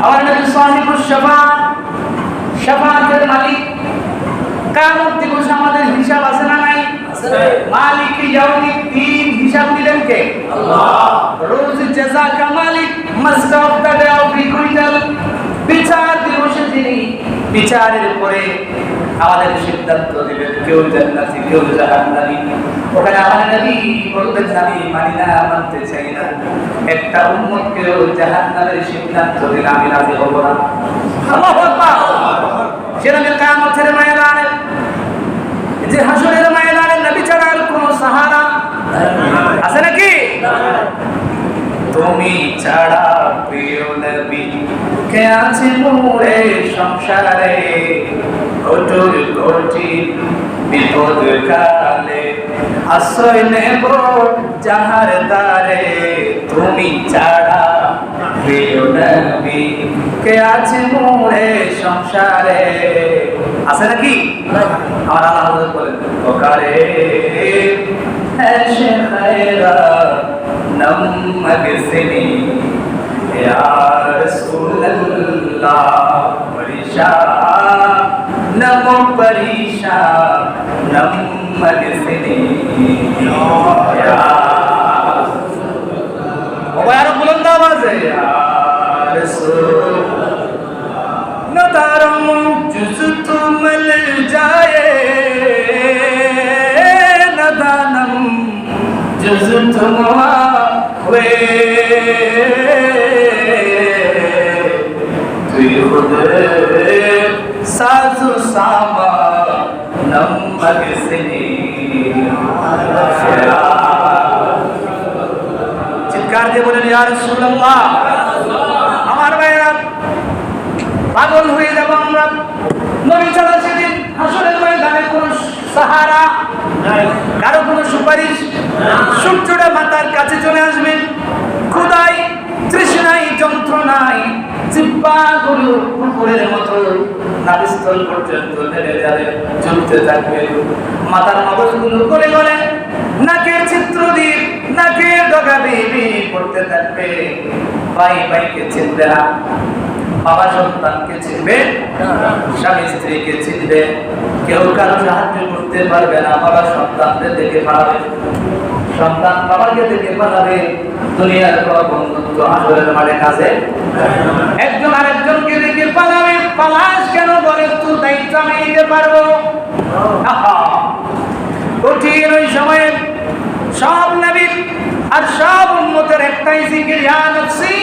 আমার নবী সাহিবুস শাফাআত, শাফাআতের মালিক। কিয়ামত দিবসে আমাদের হিসাব আছে না নাই? আছে। মালিক ইয়াউমিদ্দিন, হিসাব দিবেন কে? আল্লাহ। রোজ জাযা কা মালিক, মাসরাফ দাও ফি কুইটাল। বিচার দিবসে তিনি বিচারের পরে আমাদের সিদ্ধান্ত দিবেন, কেউ জান্নাতি কেউ জাহান্নামী। ওখানে আমার নবী বলবেন, আমি মানি না, মানতে চাই না, একটা উম্মত কেউ জাহান্নামের সিদ্ধান্ত দিলে আমি রাজি হব না। আল্লাহু আকবার। সেখানে কিয়ামতের ময়দানে, যে হাসরের ময়দানে নবী ছাড়া আর কোনো সাহারা আছে নাকি? তুমি ছাড়া প্রিয় নবী কে আছে মোরে সংসারে, কঠোর কঠিন বিপদ কালে আশ্রয় নেব যাহার দ্বারে। তুমি ছাড়া প্রিয় নবী কে আছে মোরে সংসারে, আছে নাকি? আমার আল্লাহ বলেন, ওকারে এসে খায়রা নমগসিনি ইয়া রাসূলুল্লাহ, পরিশান নম পরিশান নমগসিনি ইয়া রাসূলুল্লাহ। ওয়ার বুলন্দ আওয়াজে ইয়া রাসূল নতারম জুজ তুমল জায়ে নদানম জুজ তুমা वे तुई खुद साजु सामा नमक सिनी। চিৎকার দিয়ে বলেন, ইয়া রাসূলুল্লাহ। আমার ভাইরা, পাগল হয়ে যাব আমরা। নবী ছাড়া সেদিন হাসরের ময়দানে কোনো সাহারা নাই, কারো কোনো সুপারিশ। সূর্যটা মাথার কাছে চলে আসবে, ক্ষুধায় তৃষ্ণায় যন্ত্রণায় জিহ্বাগুলো কুকুরের মতো নাভিস্থল পর্যন্ত নেড়ে যাবে, চলতে থাকবে। মাথার মগজগুলো গলে গলে নাকের চিত্র দিয়ে নাকের ডগা বেয়ে পড়তে থাকবে। ভাই ভাইকে চিনবে না, বাবা সন্তানকে চিনবে, স্বামী স্ত্রীকে চিনবে, কেউ কারো সাহায্য করতে পারবে না। বাবা সন্তানদের দেখে পালাবে, সন্তান বাবাকে দেখে পালাবে। দুনিয়ার কোনো বন্ধুত্ব হাসরের মাঠে কাজে, একজন আরেকজনকে দেখে পালাবে। পালাস কেন বলে, তুই দায়িত্ব আমি নিতে পারবো। কঠিন ওই সময়ে সব নবী আর সব উম্মতের একটাই জিকির, ইয়া নফসি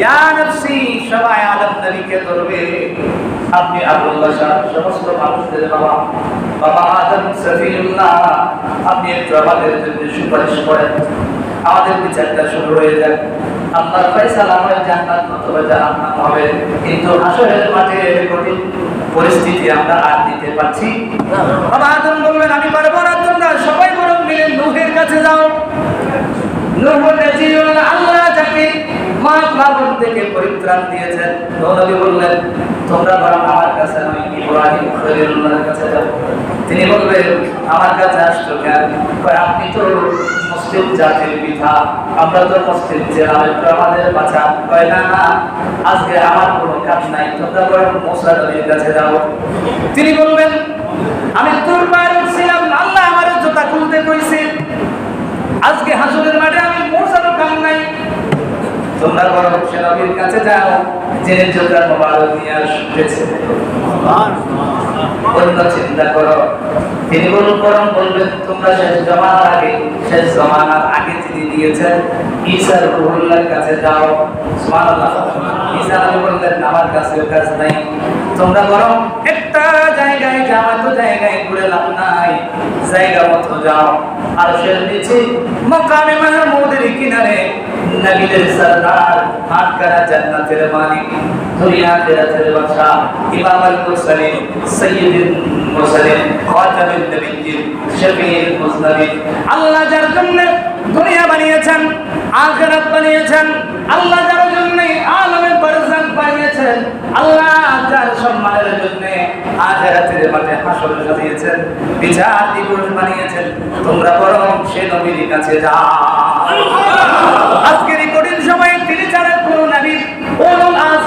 ইয়া নফসি। সবাই আদম নবীকে ধরবে। আপনি আব্দুল্লাহ সাহেব সমস্ত মানুষদের বাবা, বাবা আদম সফিউল্লাহ, আপনি একটু আমাদের জন্য সুপারিশ করেন, আমাদের বিচারটা শুরু হয়ে যাক। আল্লাহর ফয়সালা হয় জান্নাত অথবা জাহান্নাম হবে। কিন্তু হাসরের মাঠে কঠিন পরিস্থিতি আমরা আর দিতে পারছি না। বাবা আদম বলবেন, আমি পারবো না, তোমরা সবাই বরং মিলে নূহের কাছে যাও। নূহ নবী আল্লাহ যাকে মাহবুব থেকে পরিত্রাণ দিয়েছেন, নবী বললেন, তোমরা বরং আমার কাছে নয়, ইব্রাহিম খলিলুল্লাহর কাছে যাও। তিনি বলবেন, আমার কাছে আসছো কেন? আপনি তো মুসলিম জাতির পিতা, আমরা তো মুসলিম ছিলাম, একটু আমাদের বাঁচা। কয় না না, আজকে আমার কোনো কাজ নাই, তোমরা বরং মুসা নবীর কাছে যাও। তিনি বলবেন, আমি তোর পায়ে ছিলাম, আল্লাহ আমার জুতা খুলতে কইছে, আজকে হাসরের মাঠে আমি মুসারও কাম নাই, তোমরা বরং সে নবীর কাছে যাও, যে জুতার মোবারক নিয়ে আসছে। অন্য চিন্তা করো। তিনি বলবেন, তোমরা শেষ জমানার আগে যিনি দিয়েছেন ঈসা রূহুল্লাহর কাছে যাও। সুবহানাল্লাহ। ঈসা নবী বললেন, আমার কাছেও কাজ নাই, তোমরা বরং একটা জায়গায় যাও, তো জায়গায় ঘুরে লাভ নাই, জায়গা মতো যাও। আর সে নিচে মাকামে মাহমুদের কিনারে নবীদের সরদার, আটকারা জান্নাতের মালিক, দুনিয়া আখিরাতের বাদশা, ইমামুল মুরসালিন, সাইয়্যিদুল মুরসালিন, খাতামুন নবিয়্যিন, শফিউল মুজনবিন। আল্লাহ যার জন্য দুনিয়া বানিয়েছেন, আখিরাত বানিয়েছেন, আল্লাহ যার জন্য আলমে বারজাখ বানিয়েছেন, আল্লাহ যার সম্মানের জন্য আখিরাতের মাঠে হাসর সাজিয়েছেন, বিচার দিবস বানিয়েছেন, তোমরা বরং সে নবীর কাছে যাও। আজকের এই কঠিন সময়ে তিনি ছাড়া কোনো নবী, উলুল আযম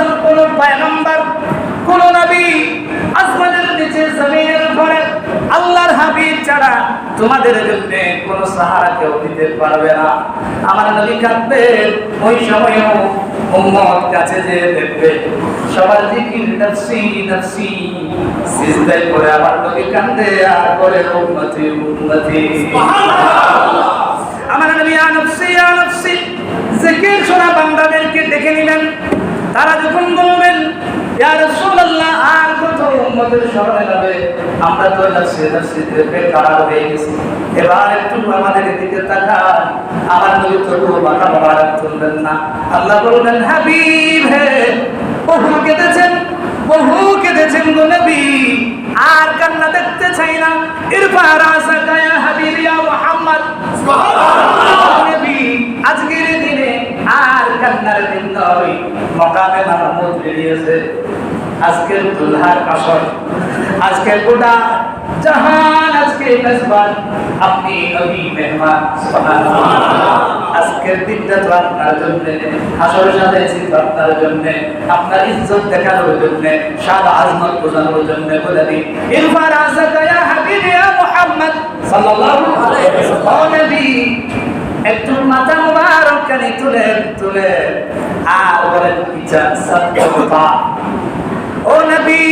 তোমাদের জন্য কোনো সাহারা কেউ দিতে পারবে না। আমার নবী কাঁদবেন, ওই সময়ও উম্মত কাছে যে দেখবে সবার জিকির নফসি নফসি, সিজদায় পড়ে আমার নবী কাঁদে আর বলে উম্মতি উম্মতি। আমার নবী ইয়া নফসি ইয়া নফসি জিকির শোনা বান্দাদেরকে ডেকে নিলেন। তারা যখন বলবেন ইয়া রাসূলুল্লাহ আর কত উম্মতের স্মরণে যাবে, আমরা তো নফসি নফসিতে বেকার হয়ে গেছি, এবার একটু আমাদের দিকে তাকান। আমার নবী তো মাথা মোবারক তুলবেন না। আল্লাহ বললেন হাবিব হে, বহু কেঁদেছেন গো নবী, আর কান্না দেখতে চাই না। ইরফা রাসাকা ইয়া হাবিবি ইয়া মুহাম্মদ সুবহানাল্লাহ। নবী আজকের দিনে আর কান্নার দিন নয়, মাকামে মাহমুদ বেরিয়েছে। আজকের দুলহার আসর, আজকে গোটা জাহান, আজকে মেজবান আপনি নবী মেহমান সুবহানাল্লাহ। আজকের দিনটা তো আপনার জন্য, আসর সাজাইছি তো আপনার জন্য, আপনার ইজ্জত দেখানোর জন্য, শান আজমত বোঝানোর জন্য। বলে দিন ইরফা রাসাকা ইয়া হাবিবি ইয়া মুহাম্মদ সাল্লাল্লাহু আলাইহি ওয়াসাল্লাম। নবী একটু মাথা মুবারক কানে তুলে আর বলেন কি চান সত্যতা। ও নবী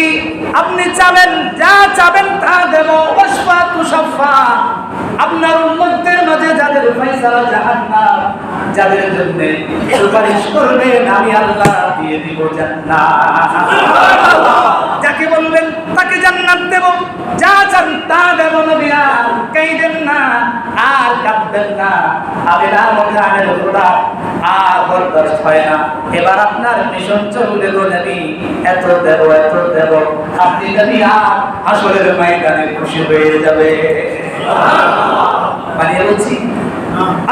আপনি চাবেন, যা চাবেন তা দেব। ওয়াসফা তুশফা, আপনার উম্মতদের মাঝে যাদের ফয়সালা জাহান্নাম, যাদের জন্য সুপারিশ করবেন আমি আল্লাহ দিয়ে দিব জান্নাত। যাকে বলবেন তাকে জান্নাত দেব, যা চান তা দেব। নবী আর কাঁদেন না, আর কাঁদবেন না। আবেদার মধ্যে আনের খোদা আর বরদাস্ত হয় না। এবার আপনার মিশন চলবে গো নবী, এত দেব এত দেব। আপনি নবী আর হাসরের ময়দানে খুশি হয়ে যাবে। মানে বলছি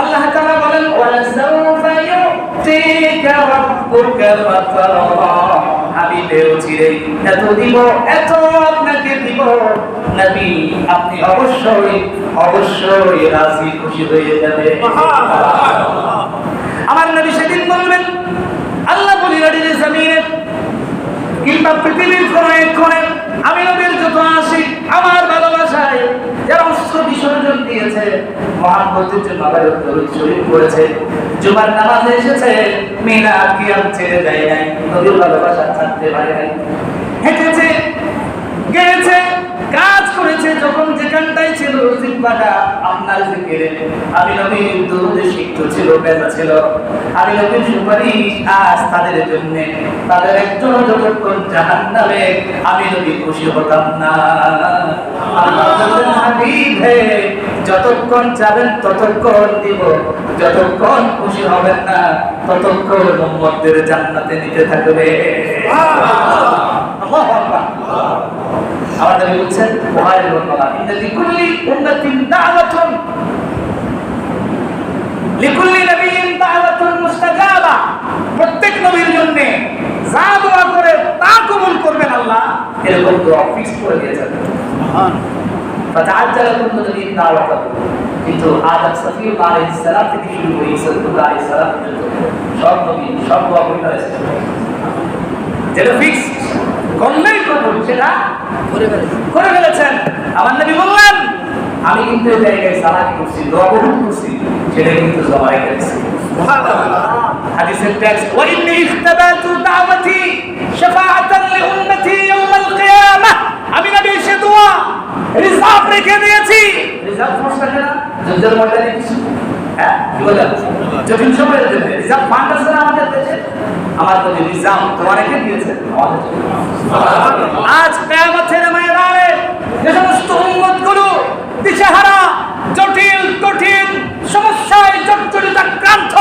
আল্লাহ তাআলা বলেন ওয়ালাসাউফা ইউতিকা রাব্বুকা ফাতারদা। আমি বলছিরে এত দিব, এত আপনাকে দিব নবী, আপনি অবশ্যই রাজি খুশি হয়ে যাবে। আমার নবী সেদিন বলবেন আল্লাহ বলি নদীর জমিনে কিংবা পৃথিবীর কোণে আমি নবীর যত আশিক আমার ভালোবাসায় যারা অস্ত্র বিসর্জন দিয়েছে, মহাব্বতের জন্য আবারও দরুদ শরীফ পড়েছে, জুমার নামাজে এসেছে, মিলাদ কিয়াম ছেড়ে যায় নাই, নবীর ভালোবাসা ছাড়তে পারে নাই, হেঁটেছে গেছে কাজ করেছে, যখন যেখানটাই ছিল জিহ্বাটা আপনার জিকিরে। আমি নবীর দরুদে সিক্ত ছিল, বেজা ছিল। আমি নবীর সুপারিশ আজ তাদের জন্য, তাদের একজন যতক্ষণ জাহান্নামে আমি নবী খুশি হতাম না। আল্লাহ বলেন হাবিব হে, যতক্ষণ যাবেন ততক্ষণ দিব, যতক্ষণ খুশি হবেন না ততক্ষণ উম্মতদের জান্নাতে নিতে থাকবে। আল্লাহু আকবার। আমার নবী বলেন বুখারীর বর্ণনা, ইন্না লিকুল্লি উম্মাতিন দাওয়াতুন, লিকুল্লি নবিয়্যিন দাওয়াতুন মুস্তাজাবা। প্রত্যেক নবীর জন্য যা দোয়া করে তা কবুল করবেন আল্লাহ, এরকম দোয়া ফিক্স করে দিয়েছেন। সুবহান। ফাতাআজ্জালা কুল্লু নবিয়্যিন দাওয়াতাহু, কিন্তু আদম সফিউল্লাহ আলাইহিস সালাম থেকে শুরু করে ঈসা আলাইহিস সালাম পর্যন্ত সব নবী সব দোয়া করে ফেলেছেন। যেটা ফিক্স করলেই কবুল, সেটা করে ফেলেছেন। আমার নবী বললেন আমি কিন্তু এই জায়গায় সালাত করছি, দোয়া করছি, সেটা কিন্তু জমাই করেছি। সুবহানাল্লাহ। হাদিসের টেক্সট ওয়া ইন্নী ইখতাবাতু দাওয়াতি শাফাআতান লিউম্মতি ইয়াউমাল কিয়ামাহ। আমি নবী সে দোয়া রিজার্ভ রেখে দিয়েছি। রিজার্ভ ফোর্স থাকে না যুদ্ধের ময়দানে কিছু, হ্যাঁ কি বলে জটিল সময়ের জন্য রিজার্ভ ফান্ড আছে না আমাদের দেশে, আমার নবী রিজার্ভ দোয়া রেখে দিয়েছেন আমাদের জন্য। আজ কিয়ামতের ময়দানে যে সমস্ত উম্মতগুলো দিশেহারা, জটিল কঠিন সমস্যায় জর্জরিত আক্রান্ত,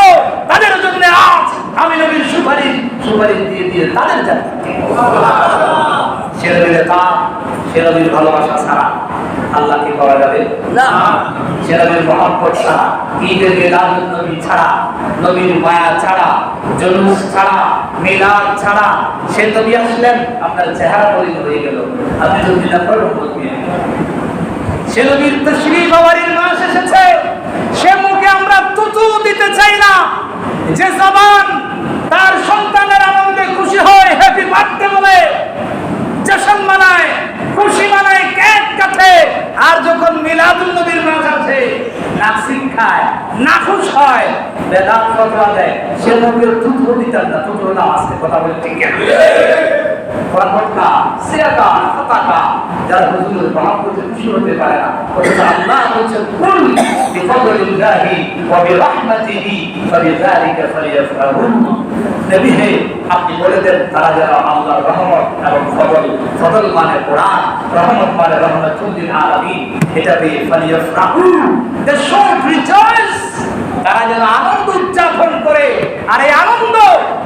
তাদের জন্য আজ আমি নবীর সুপারিশ দিয়ে তাদের জান্নাত। সে নবীর কাম, সে নবীর ভালোবাসা ছাড়া আল্লাহকে পাওয়া যাবে না। সে নবীর মহব্বত ছাড়া, ঈদের মিলাদুন নবী ছাড়া, নবীর মায়া ছাড়া, জুলুস ছাড়া, মিলাদ ছাড়া, সে নবী আসলেন আপনার চেহারা পরিণত হয়ে গেল, আপনি যদি না পড়েন বলবেন। সে নবীর তাশরীফ বাড়ির মাস এসেছে, সে মুখে আমরা তুতু দিতে চাই না। যে জবান তার সন্তানের আনন্দে খুশি হয়, হ্যাপি বার্থডে বলে, জশ্ন মানায়, খুশি মানায়, কেক কাটে, আর যখন মিলাদুন নবীর মাস হয়, বেদাত ফতোয়া দেয়, সে মুখে থুথু দিতেন না, থুথু না আসতে কথা বলে ঠিক আছে। পরামর্শা, সিয়াকা, ফাতাকা যারা হুজুরের মহব্বতে খুশি হতে পারে না, অথচ আল্লাহ বলছেন কুল বিফদলিল্লাহি ওয়া বিরহমাতিহি ফাবিযালিকা ফালিয়াফরাহু। নবী হে, আপনি বলে দেন তারা যারা আল্লাহর রহমত এবং ফজল মানে কোরআন, রহমত মানে রহমাতুল লিল আলামিন, এটা পেয়ে ফালিয়াফরাহু, they should rejoice, তারা যেন আনন্দ উদযাপন করে। আর এই আনন্দ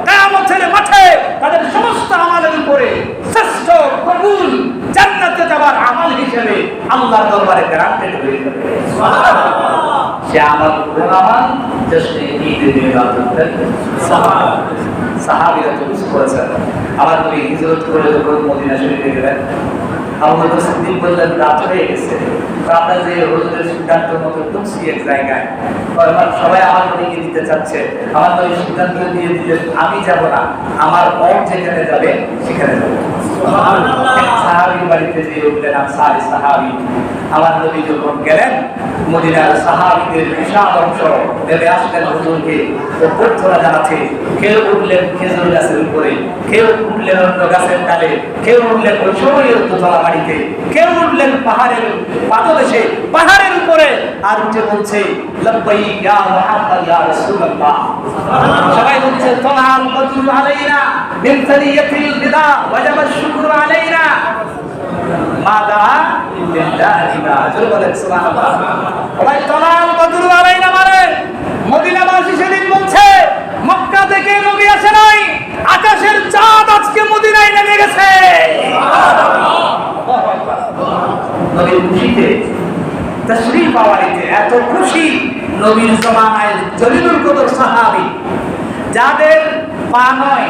কিয়ামতের মাঠে তাদের সমস্ত আমলের উপরে শ্রেষ্ঠ কবুল জান্নাতে যাবার আমল হিসেবে আল্লাহর দরবারে গ্যারান্টেড হয়ে যাবে। সুবহানাল্লাহ। সে আমল কোন আমল? জাস্ট ঈদের ইবাদত। সাহাবীরা চুজ করেছেন। আমার নবী হিজরত করে যখন মদিনা শরীফে গেলেন, আবু বকর সিদ্দিক বললেন রাত হয়ে গেছে, আমরা যে হুজুরের সিদ্ধান্তের মতো ঢুকছি এক জায়গায়, সবাই আমার নবীকে দিতে চাচ্ছে, আমার নবী সিদ্ধান্ত দিয়ে দিলেন আমি যাব না, আমার পর যেখানে যাবে সেখানে যাবো। সাহাবীর বাড়িতে যে উঠলেন আনসারী সাহাবী, আমার নবী যখন গেলেন মদিনার সাহাবীদের বিশাল অংশ নেমে আসলেন হুজুরকে অভ্যর্থনা জানাতে। কেউ উঠলেন খেজুর গাছের উপরে, কেউ উঠলেন অন্য গাছের ডালে, কেউ উঠলেন ওই সময়ের দোতলা বাড়িতে, কেউ উঠলেন পাহাড়ের পাদদেশে পাহাড়ের উপরে, আর উঠে বলছে লব্বাইক ইয়া মুহাম্মদ ইয়া রাসূলুল্লাহ। সবাই বলছে তালাল বদরু আলাইনা মিন সারিয়াতিল বিদা ওয়াজাবা শুকরু আলাইনা মাদা লিল্লাহি মা আজর বলেন সুবহানাল্লাহ। সবাই তালাল বদরু আলাইনা মানে মদিনাবাসী সেদিন বলছে মক্কা থেকে নবী আসে নাই, আকাশের চাঁদ আজকে মদিনায় নেমে গেছে। নবীর খুশিতে তাশরীফ আওয়ারিতে এত খুশি, নবীর জমানায় জলিলুল কদর সাহাবী, যাদের পা নয়,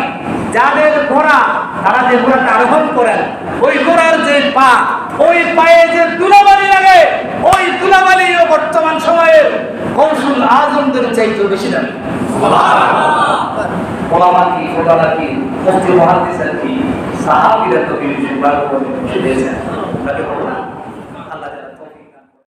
যাদের ঘোড়া, তারা যে ঘোড়াটা আরোহণ করেন, ওই ঘোড়ার যে পা, ওই পায়ে যে ধুলাবালি লাগে, ওই ধুলাবালিও বর্তমান সময়ের কৌশল আজমদের চাইতে বেশি দামি। ওলামা কি, ফুকাহা কি, মুফতি মুহাদ্দিস কি, সাহাবীরা তো বিভিন্ন খুশি দিয়েছেন।